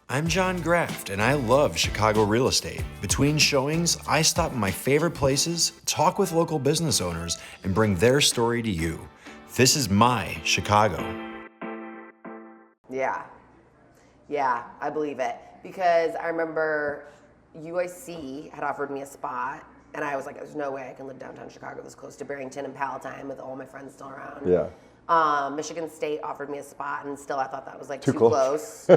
I'm John GRAFFT, and I love Chicago real estate. Between showings, I stop in my favorite places, talk with local business owners, and bring their story to you. This is my Chicago. Yeah, I believe it. Because I remember UIC had offered me a spot, and I was like, there's no way I can live downtown Chicago this close to Barrington and 𝗕𝗢𝗢𝗓 with all my friends still around. Yeah. Michigan State offered me a spot, and still I thought that was like Too close.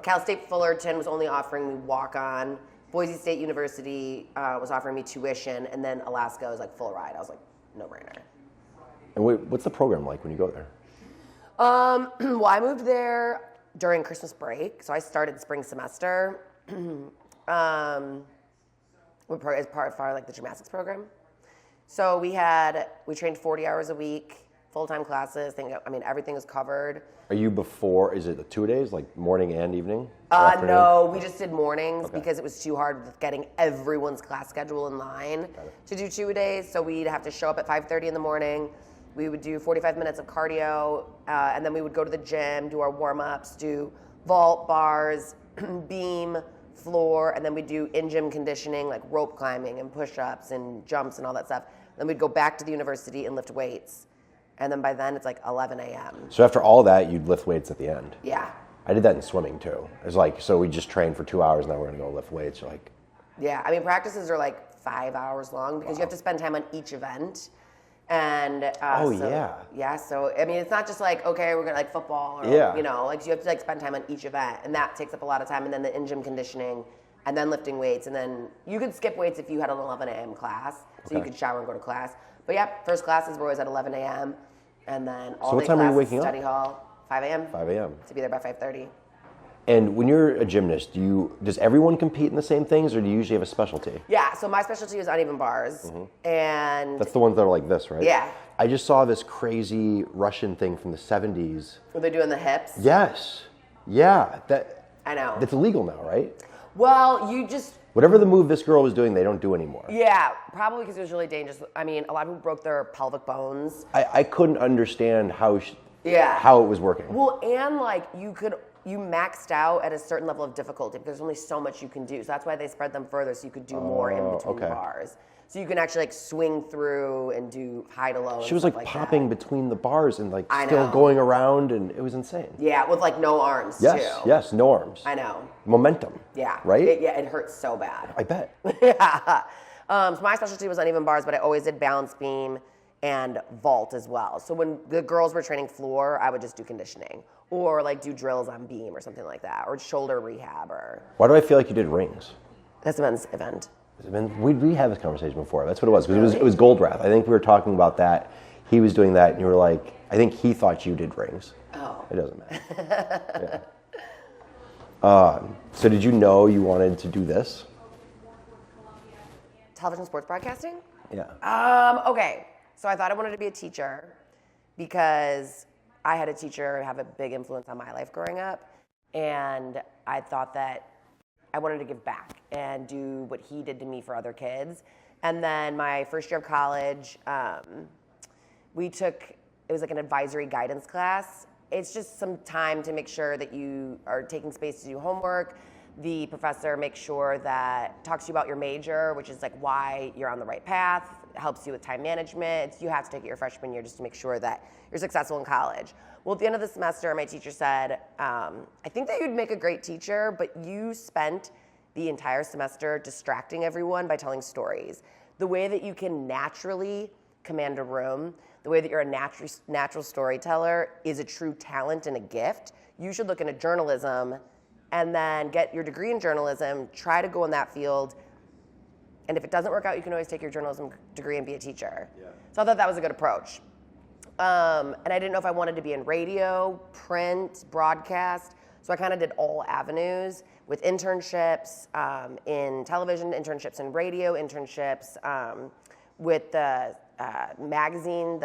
Cal State Fullerton was only offering me walk-on. Boise State University was offering me tuition, and then Alaska was like full ride. I was like, no-brainer. And what's the program like when you go there? Well, I moved there during Christmas break, so I started spring semester. As part of like the gymnastics program. So we trained 40 hours a week, full-time classes. Everything was covered. Are you before, is it the 2 days, like morning and evening? No, we just did mornings because it was too hard with getting everyone's class schedule in line to do 2 days. So we'd have to show up at 5:30 in the morning. We would do 45 minutes of cardio, and then we would go to the gym, do our warm-ups, do vault, bars, beam, floor, and then we'd do in-gym conditioning like rope climbing and push-ups and jumps and all that stuff. Then we'd go back to the university and lift weights. And then by then it's like 11 a.m. So after all that, you'd lift weights at the end? Yeah. I did that in swimming too. It's like, so we just trained for 2 hours and then we're gonna go lift weights. You're like... Yeah, practices are like 5 hours long because you have to spend time on each event. And yeah, so it's not just like, okay, we're gonna like football or you have to like spend time on each event, and that takes up a lot of time. And then the in-gym conditioning, and then lifting weights, and then you could skip weights if you had an 11 a.m. class, so you could shower and go to class. But yeah, first classes were always at 11 a.m. and then all day classes, study hall, 5 a.m. 5 a.m. to be there by 5:30. And when you're a gymnast, does everyone compete in the same things, or do you usually have a specialty? Yeah, so my specialty is uneven bars, and that's the ones that are like this, right? Yeah. I just saw this crazy Russian thing from the 70s. Were they doing the hips? Yes. Yeah. I know. That's illegal now, right? Well, whatever the move this girl was doing, they don't do anymore. Yeah, probably because it was really dangerous. A lot of people broke their pelvic bones. I couldn't understand how it was working. Well, and like you maxed out at a certain level of difficulty because there's only so much you can do. So that's why they spread them further, so you could do more in between bars. So you can actually like swing through and do high to low. She was like popping between the bars and like still going around, and it was insane. Yeah, with like no arms too. Yes, no arms. I know. Momentum. Yeah. Right? It hurts so bad. I bet. Yeah. So my specialty was uneven bars, but I always did balance beam and vault as well. So when the girls were training floor, I would just do conditioning or like do drills on beam or something like that, or shoulder rehab. Or why do I feel like you did rings? That's a men's event. We had this conversation before. That's what it was. Because it was Goldrath. I think we were talking about that. He was doing that, and you were like, I think he thought you did rings. Oh. It doesn't matter. So did you know you wanted to do this? Television sports broadcasting? Yeah. Okay. So I thought I wanted to be a teacher because I had a teacher have a big influence on my life growing up, and I thought that I wanted to give back and do what he did to me for other kids. And then my first year of college, it was like an advisory guidance class. It's just some time to make sure that you are taking space to do homework. The professor makes sure that talks to you about your major, which is like why you're on the right path, helps you with time management. You have to take it your freshman year just to make sure that you're successful in college. Well, at the end of the semester, my teacher said, I think that you'd make a great teacher, but you spent the entire semester distracting everyone by telling stories. The way that you can naturally command a room, the way that you're a natural storyteller is a true talent and a gift. You should look into journalism and then get your degree in journalism, try to go in that field, and if it doesn't work out, you can always take your journalism degree and be a teacher. Yeah. So I thought that was a good approach. And I didn't know if I wanted to be in radio, print, broadcast, so I kind of did all avenues with internships in television, internships in radio, internships with the magazine,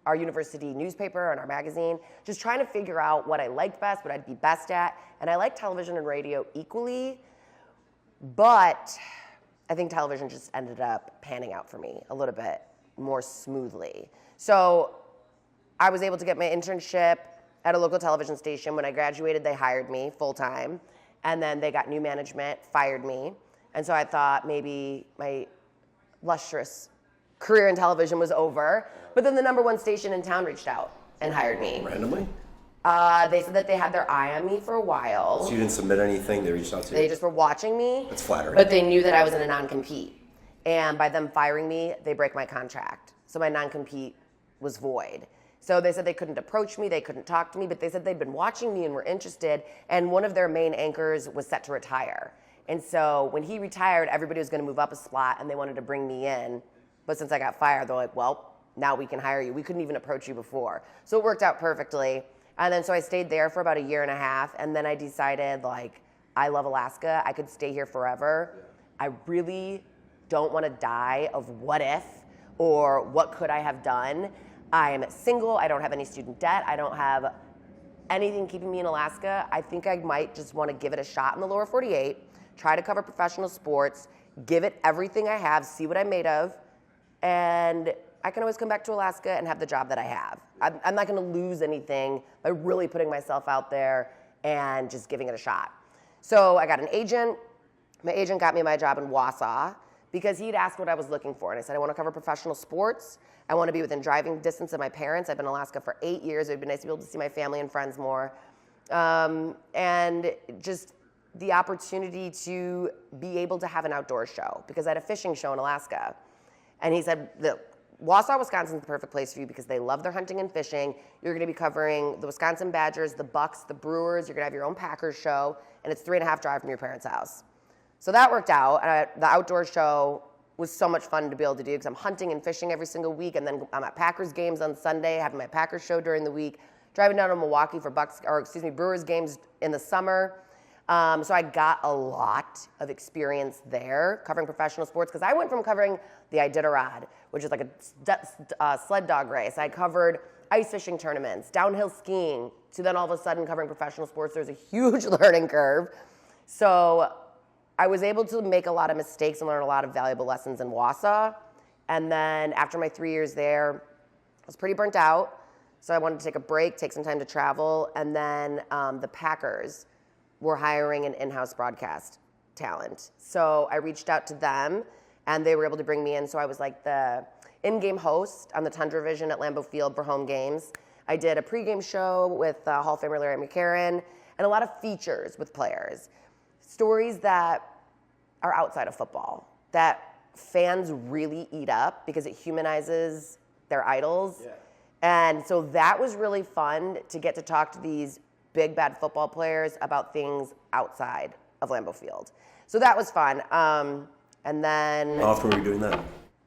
our university newspaper and our magazine, just trying to figure out what I liked best, what I'd be best at. And I like television and radio equally, but I think television just ended up panning out for me a little bit more smoothly. So I was able to get my internship at a local television station. When I graduated, they hired me full-time. And then they got new management, fired me. And so I thought maybe my lustrous career in television was over. But then the #1 station in town reached out and hired me. Randomly? They said that they had their eye on me for a while. So you didn't submit anything, they reached out to you? They just were watching me. That's flattering. But they knew that I was in a non-compete. And by them firing me, they break my contract. So my non-compete was void. So they said they couldn't approach me, they couldn't talk to me, but they said they'd been watching me and were interested, and one of their main anchors was set to retire. And so when he retired, everybody was gonna move up a slot and they wanted to bring me in. But since I got fired, they're like, well, now we can hire you. We couldn't even approach you before. So it worked out perfectly. And then so I stayed there for about a year and a half, and then I decided, like, I love Alaska. I could stay here forever. I really don't want to die of what if or what could I have done. I am single. I don't have any student debt. I don't have anything keeping me in Alaska. I think I might just want to give it a shot in the lower 48, try to cover professional sports, give it everything I have, see what I'm made of, and I can always come back to Alaska and have the job that I have. I'm not going to lose anything by really putting myself out there and just giving it a shot. So I got an agent. My agent got me my job in Wausau because he'd asked what I was looking for. And I said, I want to cover professional sports. I want to be within driving distance of my parents. I've been in Alaska for 8 years. It would be nice to be able to see my family and friends more. And just the opportunity to be able to have an outdoor show because I had a fishing show in Alaska. And he said, Wausau, Wisconsin's the perfect place for you because they love their hunting and fishing. You're going to be covering the Wisconsin Badgers, the Bucks, the Brewers. You're going to have your own Packers show, and it's 3.5 drive from your parents' house. So that worked out. The outdoor show was so much fun to be able to do because I'm hunting and fishing every single week, and then I'm at Packers games on Sunday, having my Packers show during the week, driving down to Milwaukee for Brewers games in the summer. So I got a lot of experience there covering professional sports because I went from covering the Iditarod, which is like a sled dog race. I covered ice fishing tournaments, downhill skiing, to then all of a sudden covering professional sports. There's a huge learning curve. So I was able to make a lot of mistakes and learn a lot of valuable lessons in Wausau. And then after my 3 years there, I was pretty burnt out. So I wanted to take a break, take some time to travel. And then the Packers were hiring an in-house broadcast talent. So I reached out to them, and they were able to bring me in. So I was like the in-game host on the Tundra Vision at Lambeau Field for home games. I did a pregame show with Hall of Famer Lauren Magiera, and a lot of features with players. Stories that are outside of football, that fans really eat up because it humanizes their idols. Yeah. And so that was really fun to get to talk to these big bad football players about things outside of Lambeau Field. So that was fun. And then how often were you doing that?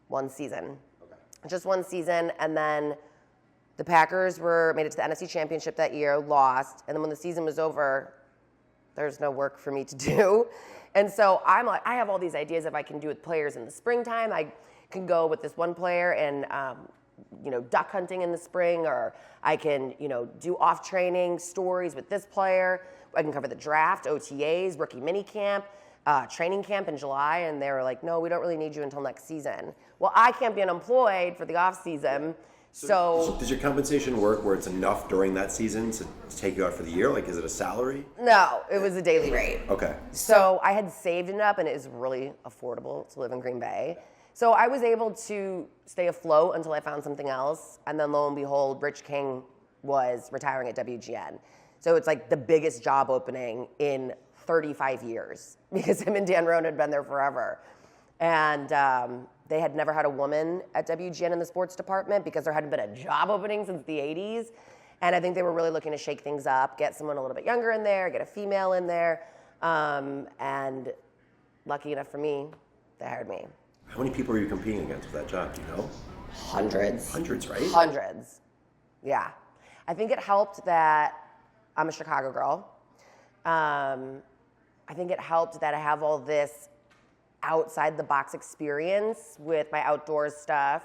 One season. Okay. Just one season. And then the Packers made it to the NFC Championship that year, lost. And then when the season was over, there's no work for me to do. And so I'm like, I have all these ideas if I can do with players in the springtime. I can go with this one player and duck hunting in the spring, or I can, do off training stories with this player. I can cover the draft, OTAs, rookie mini camp, training camp in July. And they were like, no, we don't really need you until next season. Well, I can't be unemployed for the off season. So does your compensation work where it's enough during that season to take you out for the year? Like, is it a salary? No, it was a daily rate. Okay. So I had saved enough, and it is really affordable to live in Green Bay. So I was able to stay afloat until I found something else. And then lo and behold, Rich King was retiring at WGN. So it's like the biggest job opening in 35 years because him and Dan Roan had been there forever. And they had never had a woman at WGN in the sports department because there hadn't been a job opening since the 80s. And I think they were really looking to shake things up, get someone a little bit younger in there, get a female in there. And lucky enough for me, they hired me. How many people are you competing against with that job, do you know? Hundreds. Hundreds, right? Hundreds. Yeah. I think it helped that I'm a Chicago girl. I think it helped that I have all this outside the box experience with my outdoors stuff.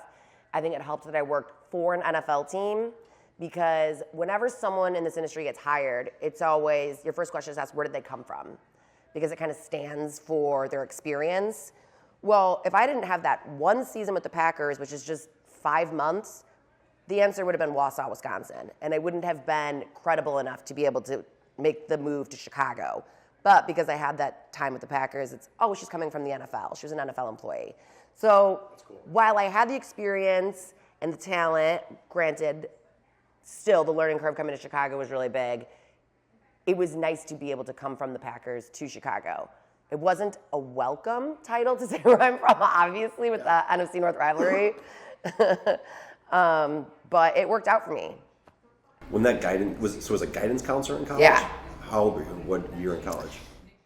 I think it helped that I worked for an NFL team because whenever someone in this industry gets hired, it's always, your first question is asked, where did they come from? Because it kind of stands for their experience. Well, if I didn't have that one season with the Packers, which is just 5 months, the answer would have been Wausau, Wisconsin. And I wouldn't have been credible enough to be able to make the move to Chicago. But because I had that time with the Packers, it's, she's coming from the NFL. She was an NFL employee. So while I had the experience and the talent, granted, still the learning curve coming to Chicago was really big. It was nice to be able to come from the Packers to Chicago. It wasn't a welcome title to say where I'm from, obviously, with the NFC North rivalry. But it worked out for me. When that guidance was a guidance counselor in college? Yeah. How old were you? What year in college?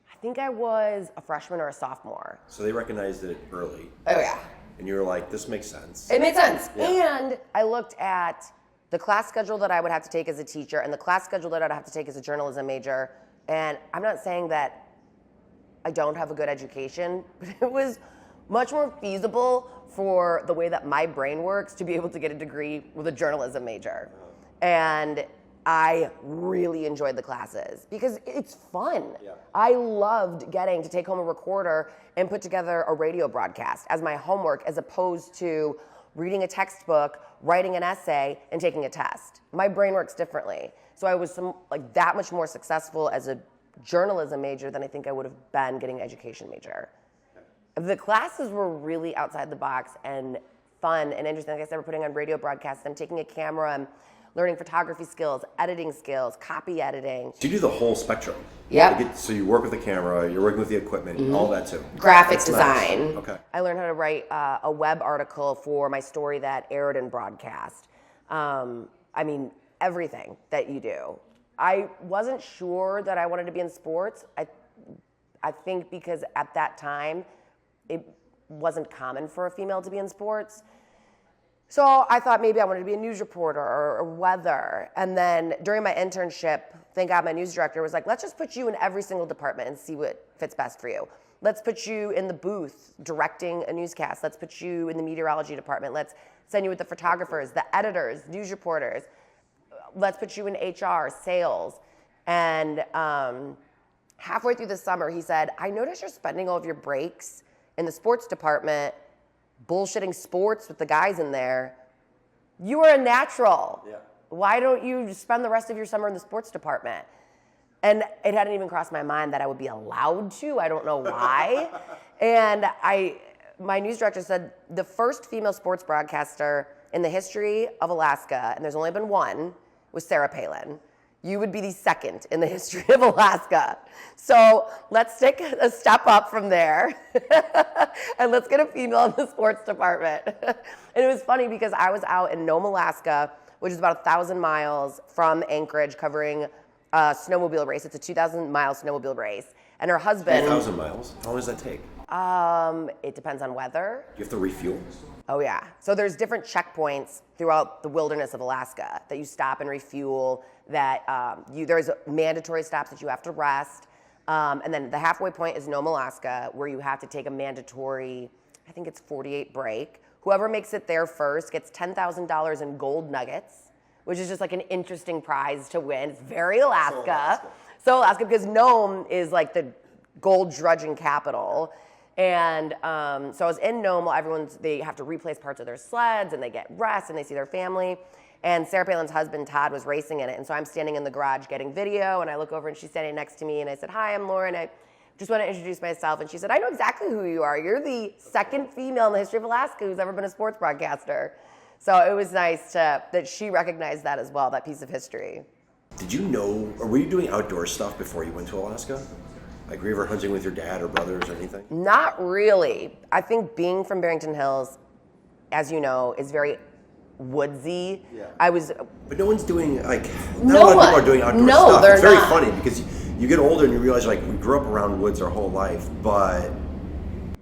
I think I was a freshman or a sophomore. So they recognized it early. Oh, yeah. And you were like, this makes sense. It made sense. Yeah. And I looked at the class schedule that I would have to take as a teacher and the class schedule that I'd have to take as a journalism major. And I'm not saying that I don't have a good education, but it was much more feasible for the way that my brain works to be able to get a degree with a journalism major. And I really enjoyed the classes because it's fun. Yeah. I loved getting to take home a recorder and put together a radio broadcast as my homework, as opposed to reading a textbook, writing an essay, and taking a test. My brain works differently. So I was that much more successful as a journalism major than I think I would have been getting an education major. The classes were really outside the box and fun and interesting. Like I said, we're putting on radio broadcasts. I'm taking a camera. I'm learning photography skills, editing skills, copy editing. So you do the whole spectrum. Yeah. So you work with the camera, you're working with the equipment, all that too. Graphics design. Nice. Okay. I learned how to write a web article for my story that aired in broadcast. I mean, everything that you do. I wasn't sure that I wanted to be in sports. I think because at that time, it wasn't common for a female to be in sports. So I thought maybe I wanted to be a news reporter or weather. And then during my internship, thank God my news director was like, let's just put you in every single department and see what fits best for you. Let's put you in the booth directing a newscast. Let's put you in the meteorology department. Let's send you with the photographers, the editors, news reporters. Let's put you in HR, sales. And halfway through the summer, he said, I noticed you're spending all of your breaks in the sports department bullshitting sports with the guys in there. You are a natural. Yeah. Why don't you spend the rest of your summer in the sports department? And it hadn't even crossed my mind that I would be allowed to. I don't know why. And my news director said the first female sports broadcaster in the history of Alaska, and there's only been one, was Sarah Palin. You would be the second in the history of Alaska. So let's take a step up from there and let's get a female in the sports department. And it was funny because I was out in Nome, Alaska, which is about 1,000 miles from Anchorage, covering a snowmobile race. It's a 2,000-mile snowmobile race. And her husband... 1,000 miles? How long does that take? It depends on weather. You have to refuel? Oh, yeah. So there's different checkpoints throughout the wilderness of Alaska that you stop and refuel, that there's mandatory stops that you have to rest. And then the halfway point is Nome, Alaska, where you have to take a mandatory, I think it's 48 break. Whoever makes it there first gets $10,000 in gold nuggets, which is just like an interesting prize to win. It's very Alaska. So Alaska, because Nome is like the gold dredging capital. And so I was in Nome. They have to replace parts of their sleds, and they get rest, and they see their family. And Sarah Palin's husband, Todd, was racing in it. And so I'm standing in the garage getting video, and I look over, and she's standing next to me, and I said, hi, I'm Lauren. I just want to introduce myself. And she said, I know exactly who you are. You're the second female in the history of Alaska who's ever been a sports broadcaster. So it was nice that she recognized that as well, that piece of history. Did you know, or were you doing outdoor stuff before you went to Alaska? Like, were you ever hunting with your dad or brothers or anything? Not really. I think being from Barrington Hills, as you know, is very woodsy. Yeah. But no one's doing, like, not a lot of people are doing outdoor stuff. They're it's very not. funny because you get older and you realize, like, we grew up around woods our whole life, but...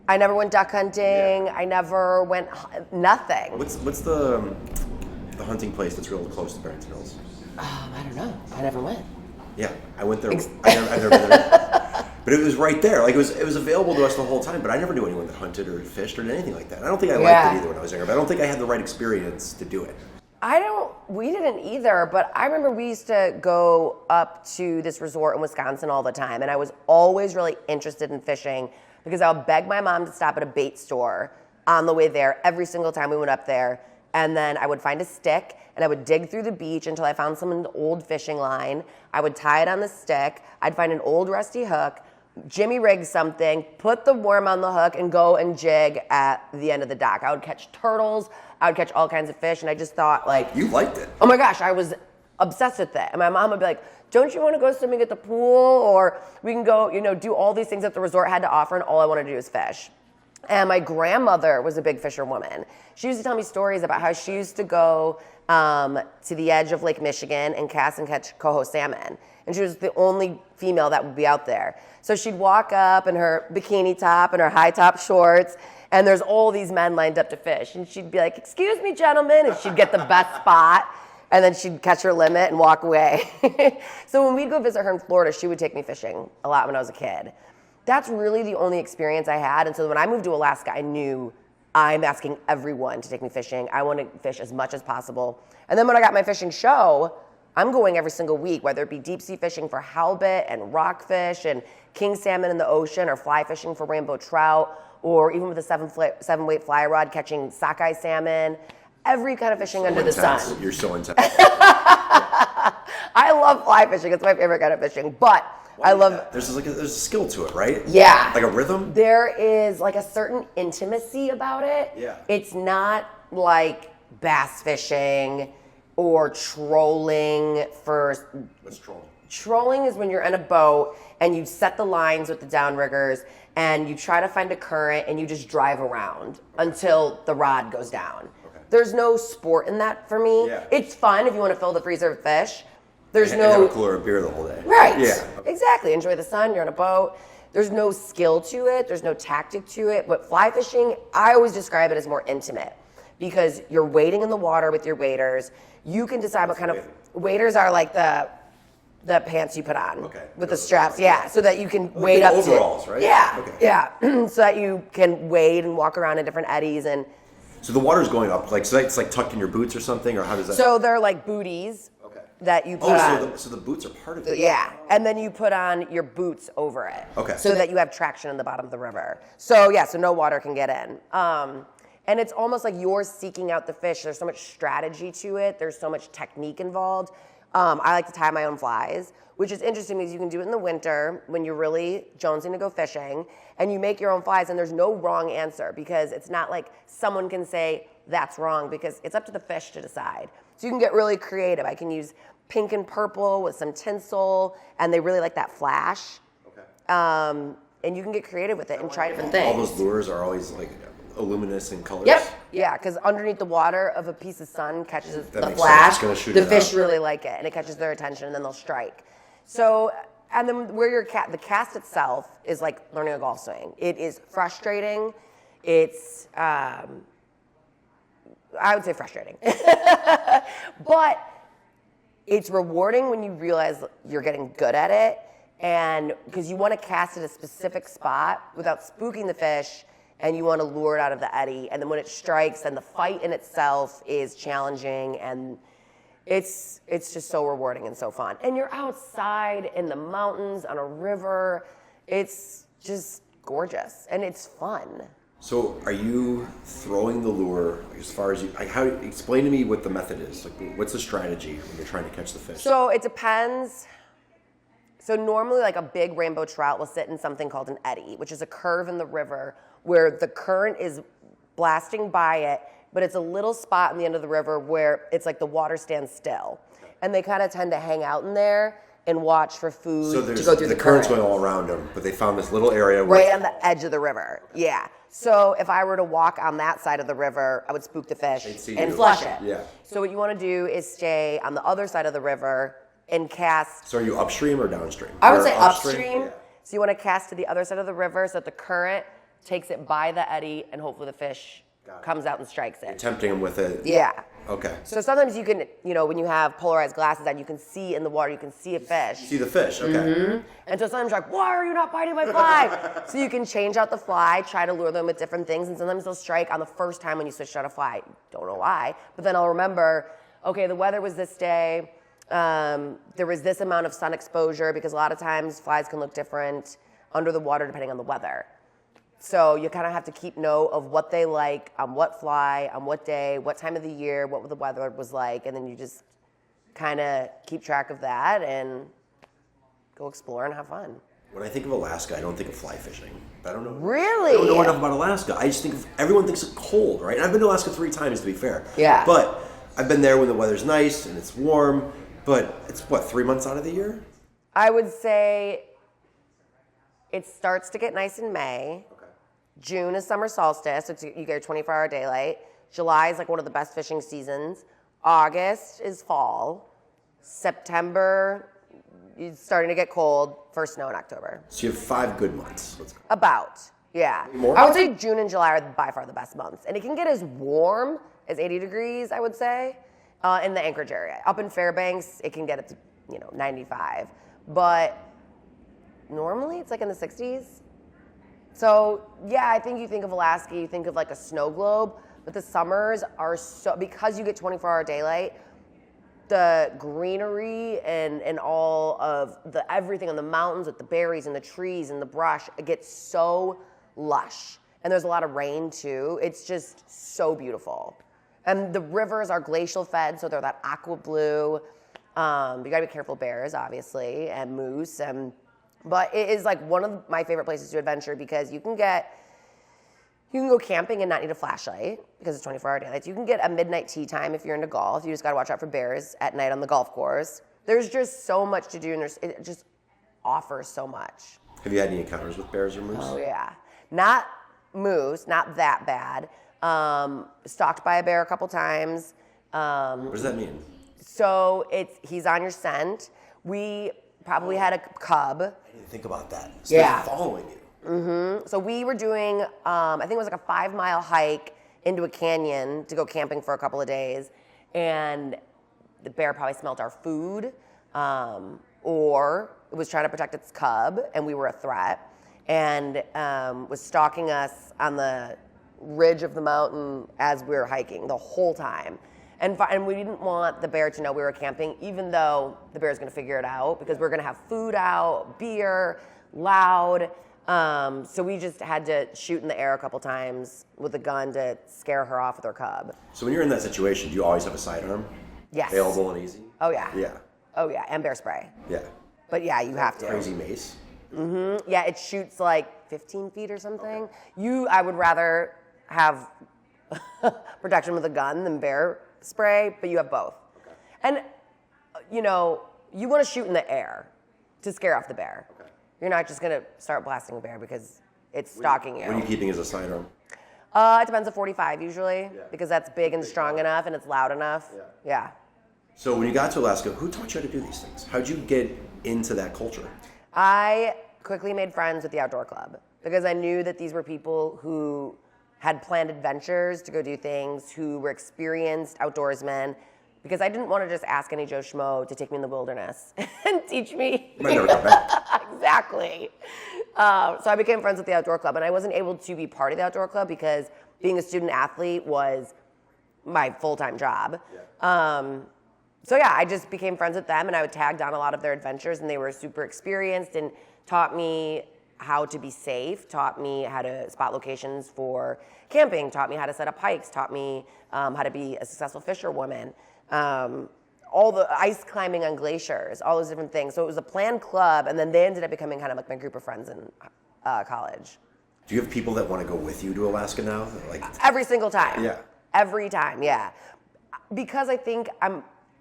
I never went duck hunting. Yeah. I never went, nothing. What's the hunting place that's real close to Barrington Hills? I don't know. I never went. Yeah, I went there. I've never been there. But it was right there. Like, it was available to us the whole time, but I never knew anyone that hunted or fished or did anything like that. I don't think I liked it either when I was younger, but I don't think I had the right experience to do it. We didn't either, but I remember we used to go up to this resort in Wisconsin all the time, and I was always really interested in fishing because I would beg my mom to stop at a bait store on the way there every single time we went up there. and then I would find a stick, and I would dig through the beach until I found some old fishing line. I would tie it on the stick. I'd find an old rusty hook, jimmy rig something, put the worm on the hook, and go and jig at the end of the dock. I would catch turtles. I would catch all kinds of fish, and I just thought, like... You liked it. Oh my gosh, I was obsessed with it. And my mom would be like, don't you want to go swimming at the pool? Or we can go, do all these things that the resort had to offer, and all I wanted to do is fish. And my grandmother was a big fisherwoman. She used to tell me stories about how she used to go to the edge of Lake Michigan and cast and catch coho salmon. And she was the only female that would be out there. So she'd walk up in her bikini top and her high top shorts, and there's all these men lined up to fish. And she'd be like, excuse me, gentlemen, and she'd get the best spot. And then she'd catch her limit and walk away. So when we'd go visit her in Florida, she would take me fishing a lot when I was a kid. That's really the only experience I had. And so when I moved to Alaska, I knew I'm asking everyone to take me fishing. I want to fish as much as possible. And then when I got my fishing show, I'm going every single week, whether it be deep sea fishing for halibut and rockfish and king salmon in the ocean, or fly fishing for rainbow trout, or even with a 7-weight fly rod catching sockeye salmon. Every kind of fishing under the sun. You're so intense. I love fly fishing. It's my favorite kind of fishing. But I love... That? There's a skill to it, right? Yeah. Like a rhythm? There is like a certain intimacy about it. Yeah. It's not like bass fishing or trolling for... What's trolling? Trolling is when you're in a boat and you set the lines with the downriggers and you try to find a current and you just drive around until the rod goes down. There's no sport in that for me. Yeah. It's fun if you want to fill the freezer with fish. There's and no... have a cooler of beer the whole day. Right. Yeah. Exactly. Enjoy the sun. You're on a boat. There's no skill to it. There's no tactic to it. But fly fishing, I always describe it as more intimate because you're wading in the water with your waders. You can decide what kind of... Waders are like the pants you put on with the straps. Yeah. So that you can wade up to... Overalls, right? Yeah. Okay. Yeah. So that you can wade and walk around in different eddies and... So the water's going up, so it's like tucked in your boots or something, or how does that? So they're like booties that you put on. So the boots are part of it. Yeah, and then you put on your boots over it. Okay. So that you have traction in the bottom of the river. So yeah, so no water can get in. And it's almost like you're seeking out the fish. There's so much strategy to it. There's so much technique involved. I like to tie my own flies, which is interesting because you can do it in the winter when you're really jonesing to go fishing, and you make your own flies, and there's no wrong answer because it's not like someone can say that's wrong because it's up to the fish to decide. So you can get really creative. I can use pink and purple with some tinsel, and they really like that flash. Okay. And you can get creative with it and try different things. All those lures are always like luminescent colors. Yep. Yeah, because underneath the water of a piece of sun catches the makes flash. sense. It's gonna shoot The it fish out. really like it, and it catches their attention, and then they'll strike. So, and then where the cast itself is like learning a golf swing. It is frustrating. It's, I would say frustrating. But it's rewarding when you realize you're getting good at it, and because you want to cast at a specific spot without spooking the fish, and you want to lure it out of the eddy, and then when it strikes, then the fight in itself is challenging, and it's just so rewarding and so fun. And you're outside in the mountains on a river. It's just gorgeous, and it's fun. So are you throwing the lure as far as you, like how, explain to me what the method is. Like what's the strategy when you're trying to catch the fish? So it depends. So normally like a big rainbow trout will sit in something called an eddy, which is a curve in the river where the current is blasting by it, but it's a little spot in the end of the river where it's like the water stands still. And they kind of tend to hang out in there and watch for food to go through the current's current. going all around them, but they found this little area where... Right on the edge of the river, yeah. So if I were to walk on that side of the river, I would spook the fish and flush it. Yeah. So what you want to do is stay on the other side of the river and cast. So are you upstream or downstream? I would say upstream. Yeah. So you want to cast to the other side of the river so that the current takes it by the eddy and hopefully the fish comes out and strikes it. Tempting them with it. Yeah. Okay. So sometimes you can, when you have polarized glasses on, you can see in the water, you can see a fish. See the fish, okay. Mm-hmm. And so sometimes you're like, why are you not biting my fly? So you can change out the fly, try to lure them with different things, and sometimes they'll strike on the first time when you switch out a fly. Don't know why, but then I'll remember, okay, the weather was this day, there was this amount of sun exposure, because a lot of times flies can look different under the water depending on the weather. So you kind of have to keep note of what they like, on what fly, on what day, what time of the year, what the weather was like, and then you just kind of keep track of that and go explore and have fun. When I think of Alaska, I don't think of fly fishing. I don't know. Really? I don't know enough about Alaska. I just think everyone thinks it's cold, right? And I've been to Alaska 3 times, to be fair. Yeah. But I've been there when the weather's nice and it's warm, but it's, 3 months out of the year? I would say it starts to get nice in May. Okay. June is summer solstice, so you get a 24-hour daylight. July is like one of the best fishing seasons. August is fall. September, it's starting to get cold. First snow in October. So you have 5 good months. About, yeah. More? I would say June and July are by far the best months. And it can get as warm as 80 degrees, I would say, in the Anchorage area. Up in Fairbanks, it can get up to, 95. But normally it's like in the 60s. So, yeah, I think you think of Alaska, you think of like a snow globe, but the summers are so, because you get 24-hour daylight, the greenery and all of the everything on the mountains with the berries and the trees and the brush, it gets so lush. And there's a lot of rain too. It's just so beautiful. And the rivers are glacial fed, so they're that aqua blue. You gotta be careful of bears, obviously, and moose. But it is like one of my favorite places to adventure because you can go camping and not need a flashlight because it's 24-hour daylight. You can get a midnight tea time if you're into golf. You just got to watch out for bears at night on the golf course. There's just so much to do, and it just offers so much. Have you had any encounters with bears or moose? Oh, yeah. Not moose, not that bad. Stalked by a bear a couple times. What does that mean? So he's on your scent. We probably had a cub. I didn't think about that. So Yeah. they're following you. Mm-hmm. So we were doing, I think it was like a 5-mile hike into a canyon to go camping for a couple of days. And the bear probably smelled our food, or it was trying to protect its cub, and we were a threat, and was stalking us on the ridge of the mountain as we were hiking the whole time. And we didn't want the bear to know we were camping, even though the bear's gonna figure it out, because we're gonna have food out, beer, loud. So we just had to shoot in the air a couple times with a gun to scare her off with her cub. So when you're in that situation, do you always have a sidearm? Yes. Available and easy? Oh, yeah. Yeah. Oh, yeah, and bear spray. Yeah. But yeah, you have to. Crazy mace? Mm-hmm. Yeah, it shoots like 15 feet or something. I would rather have protection with a gun than bear spray, but you have both. Okay. And, you want to shoot in the air to scare off the bear. Okay. You're not just going to start blasting a bear because it's stalking you. What are you keeping as a sidearm? It depends on 45 usually, Yeah. because that's big and strong enough and it's loud enough. Yeah. So when you got to Alaska, who taught you how to do these things? How'd you get into that culture? I quickly made friends with the outdoor club because I knew that these were people who had planned adventures to go do things, who were experienced outdoorsmen, because I didn't want to just ask any Joe Schmo to take me in the wilderness and teach me. You might never come back. Exactly. So I became friends with the outdoor club, and I wasn't able to be part of the outdoor club because being a student athlete was my full-time job. Yeah. So yeah, I just became friends with them, and I would tag down a lot of their adventures, and they were super experienced and taught me how to be safe, taught me how to spot locations for camping, taught me how to set up hikes, taught me how to be a successful fisherwoman, all the ice climbing on glaciers, all those different things. So it was a planned club, and then they ended up becoming kind of like my group of friends in college. Do you have people that want to go with you to Alaska now? Every single time. Yeah. Every time, yeah. Because I think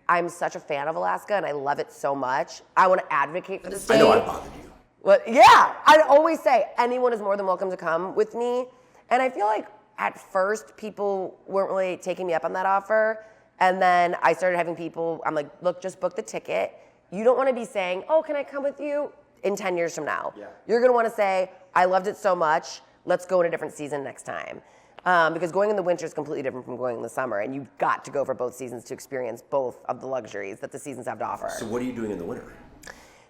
I'm such a fan of Alaska and I love it so much. I want to advocate for the state. I know I bothered you. Well, yeah, I'd always say anyone is more than welcome to come with me. And I feel like at first people weren't really taking me up on that offer. And then I started having people, I'm like, look, just book the ticket. You don't want to be saying, oh, can I come with you in 10 years from now? Yeah. You're going to want to say, I loved it so much, let's go in a different season next time. Because going in the winter is completely different from going in the summer, and you've got to go for both seasons to experience both of the luxuries that the seasons have to offer. So what are you doing in the winter?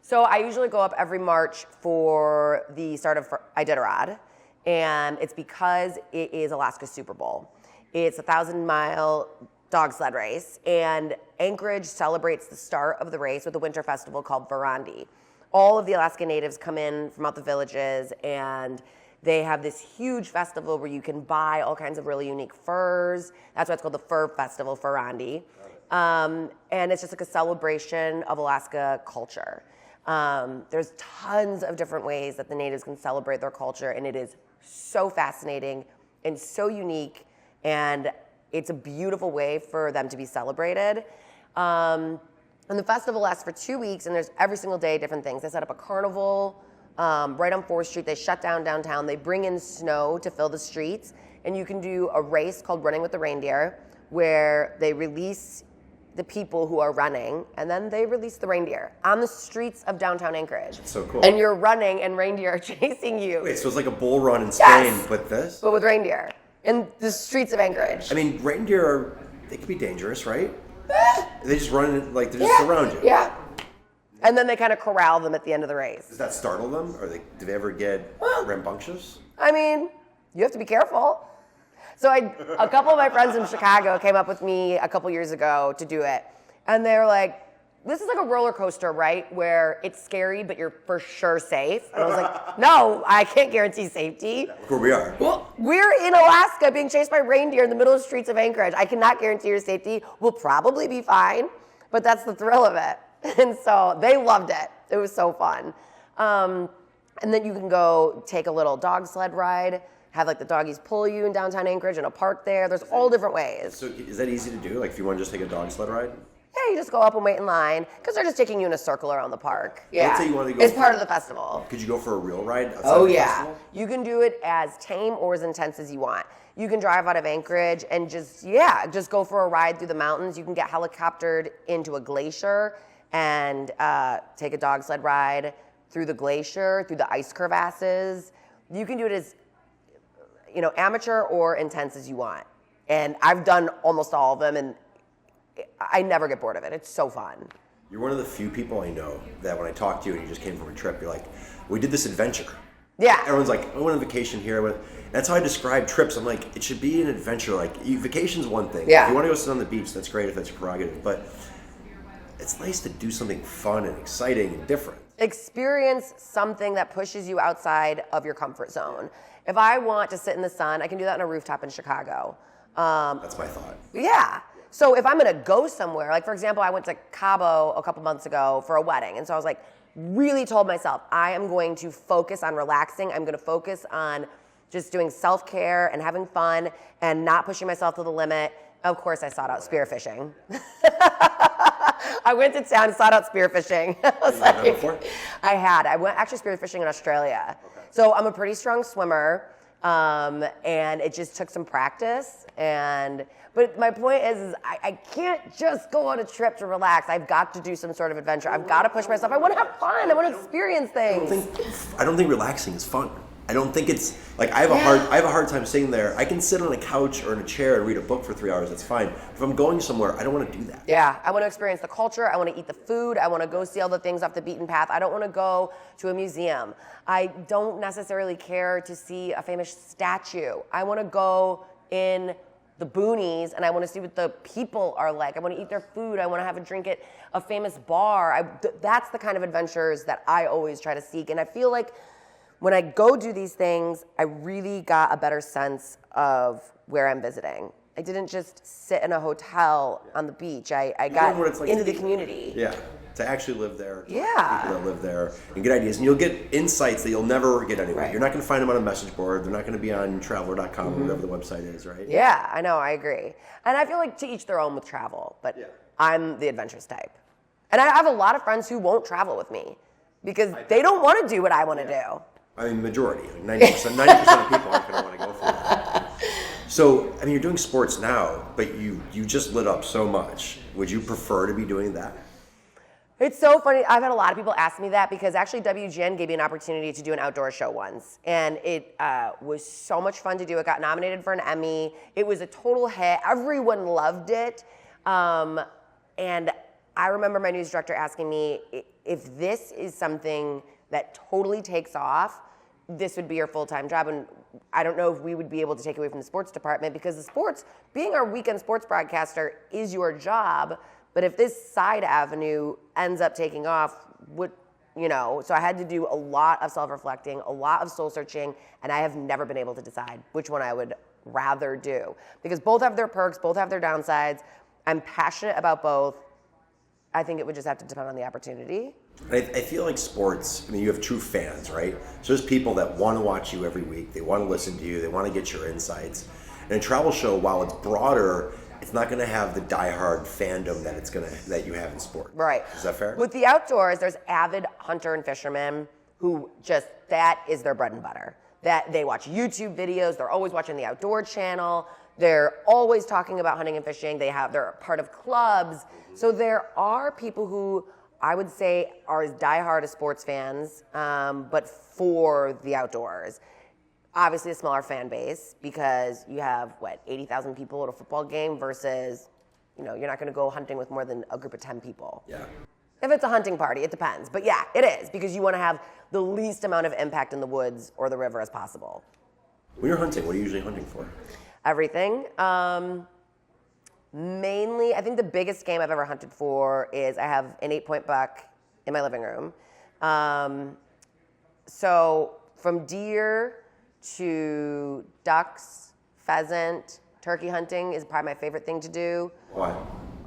So I usually go up every March for the start of Iditarod, and it's because it is Alaska's Super Bowl. It's a 1,000-mile dog sled race, and Anchorage celebrates the start of the race with a winter festival called 𝗕𝗢𝗢𝗞𝗦. All of the Alaskan natives come in from out the villages and They have this huge festival where you can buy all kinds of really unique furs. That's why it's called the Fur Festival, 𝗕𝗢𝗡𝗐. And it's just like a celebration of Alaska culture. There's tons of different ways that the natives can celebrate their culture, and it is so fascinating and so unique, and it's a beautiful way for them to be celebrated. And the festival lasts for 2 weeks, and there's every single day different things. They set up a carnival right on 4th Street. They shut down downtown. They bring in snow to fill the streets, and you can do a race called Running with the Reindeer, where they release the people who are running, and then they release the reindeer on the streets of downtown Anchorage. That's so cool. And you're running, and reindeer are chasing you. Wait, so it's like a bull run in Spain, but this? But with reindeer in the streets of Anchorage. I mean, reindeer they can be dangerous, right? They just run, like, they're just around you. Yeah. And then they kind of corral them at the end of the race. Does that startle them? Or do they ever get rambunctious? I mean, you have to be careful. So a couple of my friends from Chicago came up with me a couple years ago to do it. And they're like, this is like a roller coaster, right? Where it's scary, but you're for sure safe. And I was like, no, I can't guarantee safety. Look where we are. Well, we're in Alaska being chased by reindeer in the middle of the streets of Anchorage. I cannot guarantee your safety. We'll probably be fine, but that's the thrill of it. And so they loved it. It was so fun. And then you can go take a little dog sled ride, have like the doggies pull you in downtown Anchorage in a park there. There's all different ways. So is that easy to do? Like if you want to just take a dog sled ride? Yeah, you just go up and wait in line because they're just taking you in a circle around the park. Yeah, Let's say you wanted to go it's part of the festival. Could you go for a real ride outside Oh the yeah, festival? you can do it as tame or as intense as you want. You can drive out of Anchorage and just go for a ride through the mountains. You can get helicoptered into a glacier and take a dog sled ride through the glacier, through the ice crevasses. You can do it as amateur or intense as you want. And I've done almost all of them, and I never get bored of it. It's so fun. You're one of the few people I know that when I talk to you and you just came from a trip, you're like, we did this adventure. Yeah. Everyone's like, I went on vacation here. That's how I describe trips. I'm like, it should be an adventure. Like, vacation's one thing. Yeah. If you want to go sit on the beach, that's great if that's your prerogative. But it's nice to do something fun and exciting and different. Experience something that pushes you outside of your comfort zone. If I want to sit in the sun, I can do that on a rooftop in Chicago. That's my thought. Yeah. So if I'm going to go somewhere, like for example, I went to Cabo a couple months ago for a wedding. And so I was like, really told myself, I am going to focus on relaxing. I'm going to focus on just doing self-care and having fun and not pushing myself to the limit. Of course, I sought out spearfishing. I went to town and sought out spearfishing. I went actually spearfishing in Australia. Okay. So I'm a pretty strong swimmer. And it just took some practice. But my point is I can't just go on a trip to relax. I've got to do some sort of adventure. I've got to push myself. I want to have fun. I want to experience things. I don't think relaxing is fun. I don't think it's like I have a hard time sitting there. I can sit on a couch or in a chair and read a book for 3 hours. That's fine. If I'm going somewhere, I don't want to do that. Yeah, I want to experience the culture. I want to eat the food. I want to go see all the things off the beaten path. I don't want to go to a museum. I don't necessarily care to see a famous statue. I want to go in the boonies and I want to see what the people are like. I want to eat their food. I want to have a drink at a famous bar. That's the kind of adventures that I always try to seek. And I feel like when I go do these things, I really got a better sense of where I'm visiting. I didn't just sit in a hotel on the beach. I got into the community. Yeah, to actually live there. Yeah. People that live there and get ideas. And you'll get insights that you'll never get anywhere. Right. You're not going to find them on a message board. They're not going to be on traveler.com or whatever the website is, right? Yeah, I know, I agree. And I feel like to each their own with travel, but I'm the adventurous type. And I have a lot of friends who won't travel with me because they don't want to do what I want to do. I mean, majority, like 90% of people aren't going to want to go for that. So, I mean, you're doing sports now, but you just lit up so much. Would you prefer to be doing that? It's so funny. I've had a lot of people ask me that because actually WGN gave me an opportunity to do an outdoor show once. And it was so much fun to do. It got nominated for an Emmy. It was a total hit. Everyone loved it. And I remember my news director asking me, if this is something that totally takes off, this would be your full-time job. And I don't know if we would be able to take away from the sports department because the sports, being our weekend sports broadcaster is your job. But if this side avenue ends up taking off, what you know, so I had to do a lot of self-reflecting, a lot of soul searching, and I have never been able to decide which one I would rather do, because both have their perks, both have their downsides. I'm passionate about both. I think it would just have to depend on the opportunity. I feel like sports, I mean, you have true fans, right? So there's people that want to watch you every week. They want to listen to you. They want to get your insights. And a travel show, while it's broader, it's not going to have the diehard fandom that you have in sport. Right. Is that fair? With the outdoors, there's avid hunter and fishermen who just, that is their bread and butter. That they watch YouTube videos. They're always watching the Outdoor Channel. They're always talking about hunting and fishing. They're part of clubs. So there are people who I would say are as diehard as sports fans, but for the outdoors. Obviously a smaller fan base because you have, 80,000 people at a football game versus, you're not going to go hunting with more than a group of 10 people. Yeah. If it's a hunting party, it depends. But yeah, it is, because you want to have the least amount of impact in the woods or the river as possible. When you're hunting, what are you usually hunting for? Everything. Mainly, I think the biggest game I've ever hunted for is I have an 8-point buck in my living room. So from deer to ducks, pheasant, turkey hunting is probably my favorite thing to do. Why?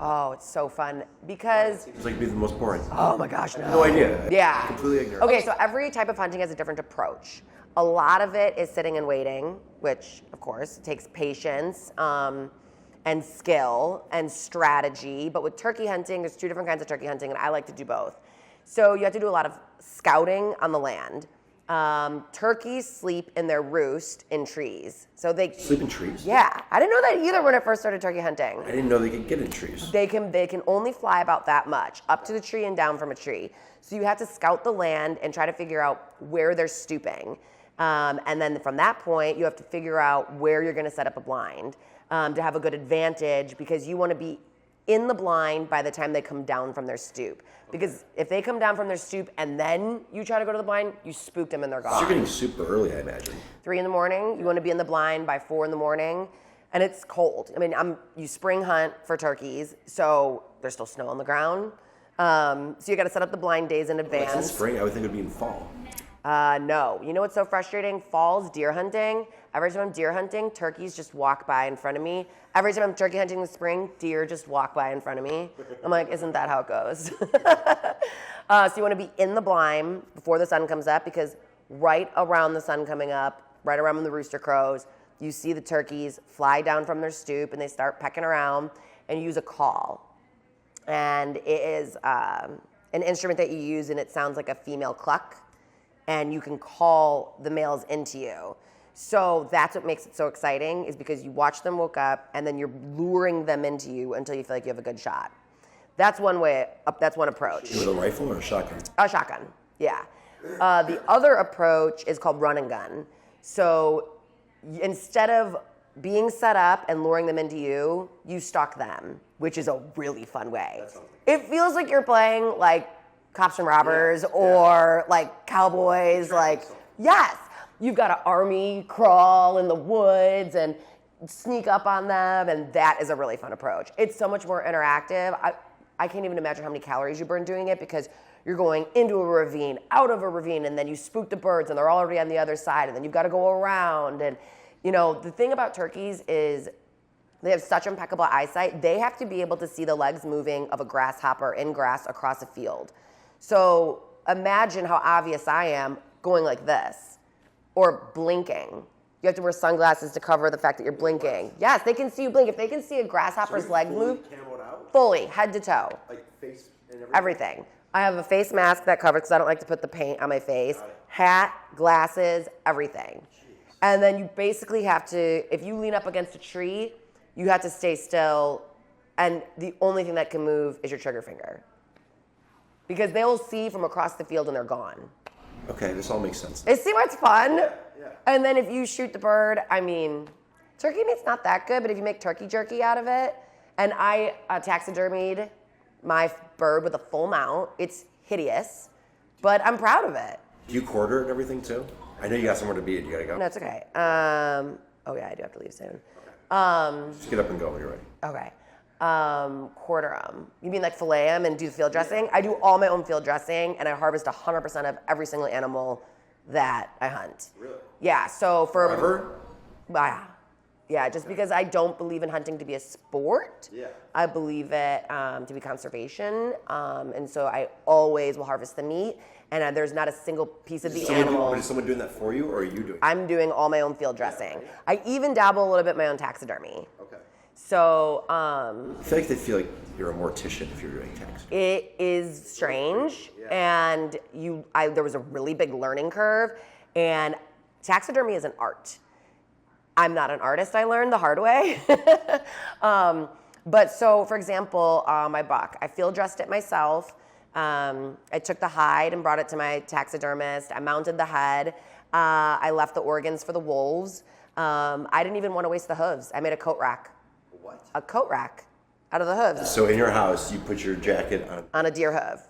Oh, it's so fun because... It's like be the most boring. Oh my gosh, no. No idea. Yeah. Completely ignorant. Okay, so every type of hunting has a different approach. A lot of it is sitting and waiting, which, of course, takes patience and skill and strategy. But with turkey hunting, there's 2 different kinds of turkey hunting, and I like to do both. So you have to do a lot of scouting on the land. Turkeys sleep in their roost in trees. So they sleep in trees? Yeah. I didn't know that either when I first started turkey hunting. I didn't know they could get in trees. They can only fly about that much, up to the tree and down from a tree. So you have to scout the land and try to figure out where they're stooping. And then from that point, you have to figure out where you're going to set up a blind to have a good advantage, because you want to be in the blind by the time they come down from their stoop. Because if they come down from their stoop and then you try to go to the blind, you spooked them and they're gone. So you're getting super early, I imagine. 3 in the morning, you want to be in the blind by 4 in the morning, and it's cold. I mean, you spring hunt for turkeys, so there's still snow on the ground. So you got to set up the blind days in advance. It's in spring. I would think it would be in fall. No. You know what's so frustrating? Fall's deer hunting. Every time I'm deer hunting, turkeys just walk by in front of me. Every time I'm turkey hunting in the spring, deer just walk by in front of me. I'm like, isn't that how it goes? So you want to be in the blind before the sun comes up, because right around the sun coming up, right around when the rooster crows, you see the turkeys fly down from their stoop and they start pecking around, and you use a call. And it is an instrument that you use, and it sounds like a female cluck. And you can call the males into you. So that's what makes it so exciting, is because you watch them woke up and then you're luring them into you until you feel like you have a good shot. That's one way, that's one approach. With a rifle or a shotgun? A shotgun, yeah. The other approach is called run and gun. So instead of being set up and luring them into you, you stalk them, which is a really fun way. It feels like you're playing like Cops and Robbers or like Cowboys, like, yes. You've got to army crawl in the woods and sneak up on them, and that is a really fun approach. It's so much more interactive. I can't even imagine how many calories you burn doing it, because you're going into a ravine, out of a ravine, and then you spook the birds and they're already on the other side, and then you've got to go around. And the thing about turkeys is they have such impeccable eyesight. They have to be able to see the legs moving of a grasshopper in grass across a field. So imagine how obvious I am going like this or blinking. You have to wear sunglasses to cover the fact that you're blinking. Yes, they can see you blink. If they can see a grasshopper's leg move, fully, head to toe. Like face and everything. I have a face mask that covers, because I don't like to put the paint on my face. Hat, glasses, everything. Jeez. And then you basically have to, if you lean up against a tree, you have to stay still, and the only thing that can move is your trigger finger. Because they'll see from across the field and they're gone. Okay, this all makes sense. See what's fun? Yeah. And then if you shoot the bird, I mean, turkey meat's not that good, but if you make turkey jerky out of it, and I taxidermied my bird with a full mount, it's hideous, but I'm proud of it. Do you quarter and everything too? I know you got somewhere to be. You gotta go. No, it's okay. Oh yeah, I do have to leave soon. Just get up and go when you're ready. Okay. quarter them. You mean like fillet them and do the field dressing? I do all my own field dressing, and I harvest 100% of every single animal that I hunt. Really? Yeah, so for... Ever? Yeah, just because I don't believe in hunting to be a sport. Yeah. I believe it to be conservation. And so I always will harvest the meat, and there's not a single piece of the animal. Is someone doing that for you, or are you doing it? I'm doing all my own field dressing. Yeah. I even dabble a little bit in my own taxidermy. Okay. So, I feel like you're a mortician if you're doing taxidermy. It is strange, and there was a really big learning curve, and taxidermy is an art. I'm not an artist, I learned the hard way. But so, for example, my buck, I field dressed it myself. I took the hide and brought it to my taxidermist. I mounted the head. I left the organs for the wolves. I didn't even want to waste the hooves. I made a coat rack. What? A coat rack out of the hooves. So in your house, you put your jacket on a deer hoof.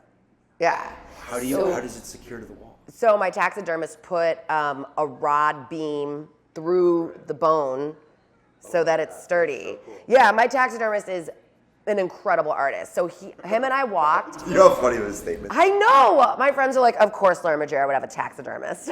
Yeah. How does it secure to the wall? So my taxidermist put a rod beam through the bone so that it's sturdy. So cool. Yeah, my taxidermist is an incredible artist. So him and I walked. You know how funny this statement is? I know. My friends are like, of course Lauren Magiera would have a taxidermist.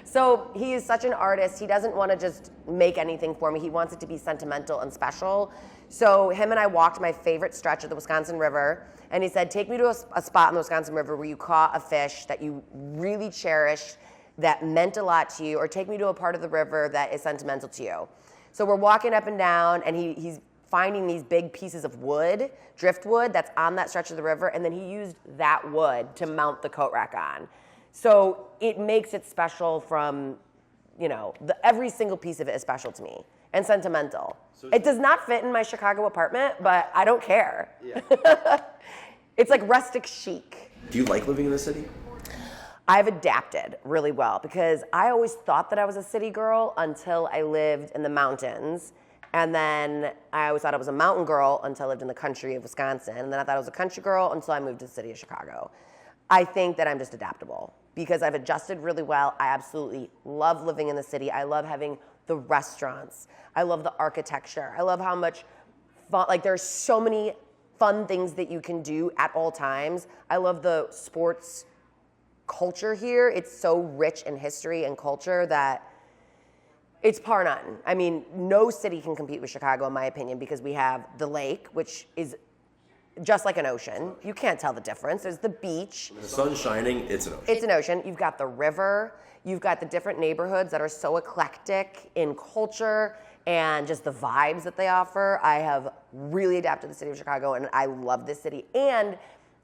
So he is such an artist. He doesn't want to just make anything for me. He wants it to be sentimental and special. So him and I walked my favorite stretch of the Wisconsin River, and he said, take me to a spot in the Wisconsin River where you caught a fish that you really cherished, that meant a lot to you, or take me to a part of the river that is sentimental to you. So we're walking up and down, and he's finding these big pieces of wood, driftwood, that's on that stretch of the river, and then he used that wood to mount the coat rack on. So it makes it special from, every single piece of it is special to me and sentimental. So it does not fit in my Chicago apartment, but I don't care. Yeah. It's like rustic chic. Do you like living in the city? I've adapted really well because I always thought that I was a city girl until I lived in the mountains. And then I always thought I was a mountain girl until I lived in the country of Wisconsin. And then I thought I was a country girl until I moved to the city of Chicago. I think that I'm just adaptable because I've adjusted really well. I absolutely love living in the city. I love having the restaurants. I love the architecture. I love how much fun, there's so many fun things that you can do at all times. I love the sports culture here. It's so rich in history and culture that it's par none. I mean, no city can compete with Chicago, in my opinion, because we have the lake, which is just like an ocean. You can't tell the difference. There's the beach. When the sun's shining, it's an ocean. It's an ocean. You've got the river. You've got the different neighborhoods that are so eclectic in culture and just the vibes that they offer. I have really adapted to the city of Chicago, and I love this city. And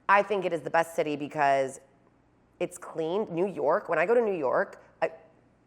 I think it is the best city because it's clean. New York, when I go to New York,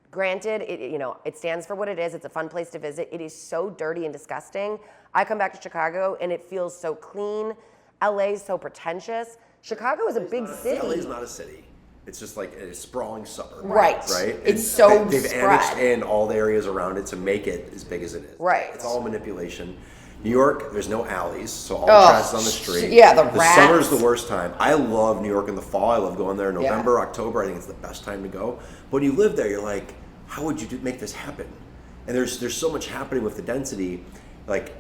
granted, it stands for what it is. It's a fun place to visit. It is so dirty and disgusting. I come back to Chicago, and it feels so clean. LA is so pretentious. Chicago is a big city. LA is not a city. It's just like a sprawling suburb. Right. It's so they've spread. annexed in all the areas around it to make it as big as it is. Right. It's all manipulation. New York, there's no alleys, so all the trash is on the street. Yeah, the rats. Summer's the worst time. I love New York in the fall. I love going there in November, October. I think it's the best time to go. But when you live there, you're like, how would you make this happen? And there's so much happening with the density. Like,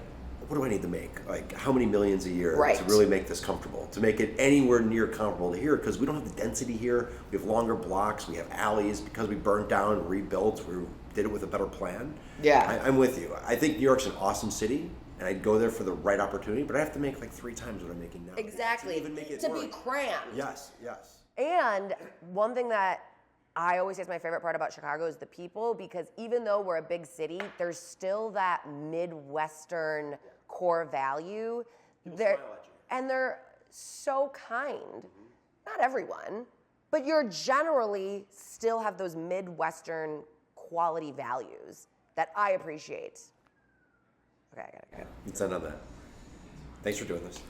what do I need to make? Like, how many millions a year to really make this comfortable? To make it anywhere near comfortable to here, because we don't have the density here. We have longer blocks. We have alleys. Because we burned down and rebuilt, we did it with a better plan. Yeah. I'm with you. I think New York's an awesome city, and I'd go there for the right opportunity, but I have to make like 3 times what I'm making now. Exactly. To even make it to work. be crammed. Yes. And one thing that I always say is my favorite part about Chicago is the people, because even though we're a big city, there's still that Midwestern core value. And they're so kind. Not everyone, but you're generally still have those Midwestern quality values that I appreciate. Okay, I gotta go. Let's end on that. Thanks for doing this.